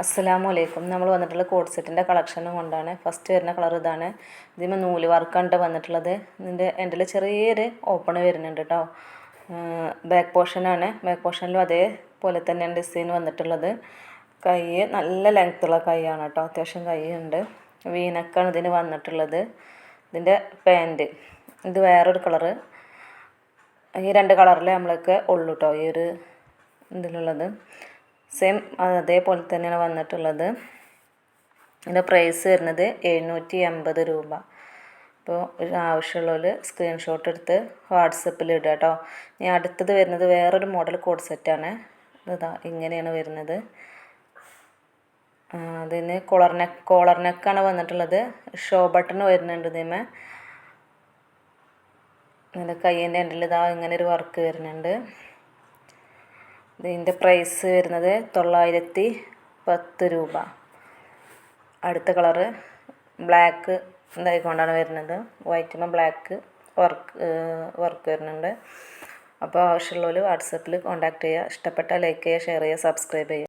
അസ്സലാമു അലൈക്കും. നമ്മൾ വന്നിട്ടുള്ള കോഡ് സെറ്റിൻ്റെ കളക്ഷനും കൊണ്ടാണ്. ഫസ്റ്റ് വരുന്ന കളർ ഇതാണ്. ഇതിന് നൂല് വർക്കാണ് വന്നിട്ടുള്ളത്. ഇതിൻ്റെ എൻഡിൽ ചെറിയൊരു ഓപ്പൺ വരുന്നുണ്ട് കേട്ടോ. ബാക്ക് പോർഷനാണ്. ബാക്ക് പോർഷനിലും അതേപോലെ തന്നെയാണ് ഡിസൈൻ വന്നിട്ടുള്ളത്. കൈ നല്ല ലെങ്ത്തുള്ള കൈയാണ് കേട്ടോ. അത്യാവശ്യം കൈ ഉണ്ട്. വീനക്കാണ് ഇതിന് വന്നിട്ടുള്ളത്. ഇതിൻ്റെ പാൻറ്റ് ഇത് വേറൊരു കളറ്. ഈ രണ്ട് കളറിൽ നമ്മളൊക്കെ ഉള്ളൂ കേട്ടോ ഈ ഒരു ഇതിലുള്ളത്. സെയിം അതേപോലെ തന്നെയാണ് വന്നിട്ടുള്ളത്. ഇതിൻ്റെ പ്രൈസ് വരുന്നത് 780 രൂപ. അപ്പോൾ ആവശ്യമുള്ളവർ സ്ക്രീൻഷോട്ട് എടുത്ത് വാട്സപ്പിൽ ഇടുക കേട്ടോ. ഇനി അടുത്തത് വരുന്നത് വേറൊരു മോഡൽ കോഡ് സെറ്റാണ്. ഇതാ ഇങ്ങനെയാണ് വരുന്നത്. അതിന് കോളർ നെക്കാണ് വന്നിട്ടുള്ളത്. ഷോ ബട്ടൺ വരുന്നുണ്ട് ഇതിന്മേ. ഇതിൻ്റെ കയ്യിൻ്റെ എൻഡിൽ ഇതാ ഇങ്ങനെ ഒരു വർക്ക് വരുന്നുണ്ട്. ഇതിൻ്റെ പ്രൈസ് വരുന്നത് 910 രൂപ. അടുത്ത കളറ് ബ്ലാക്ക് ഇതായിക്കൊണ്ടാണ് വരുന്നത്. വൈറ്റുമ്പോൾ ബ്ലാക്ക് വർക്ക് വരുന്നുണ്ട്. അപ്പോൾ ആവശ്യമുള്ളവർ വാട്സപ്പിൽ കോൺടാക്റ്റ് ചെയ്യുക. ഇഷ്ടപ്പെട്ടാൽ ലൈക്ക് ചെയ്യുക, ഷെയർ ചെയ്യുക, സബ്സ്ക്രൈബ് ചെയ്യുക.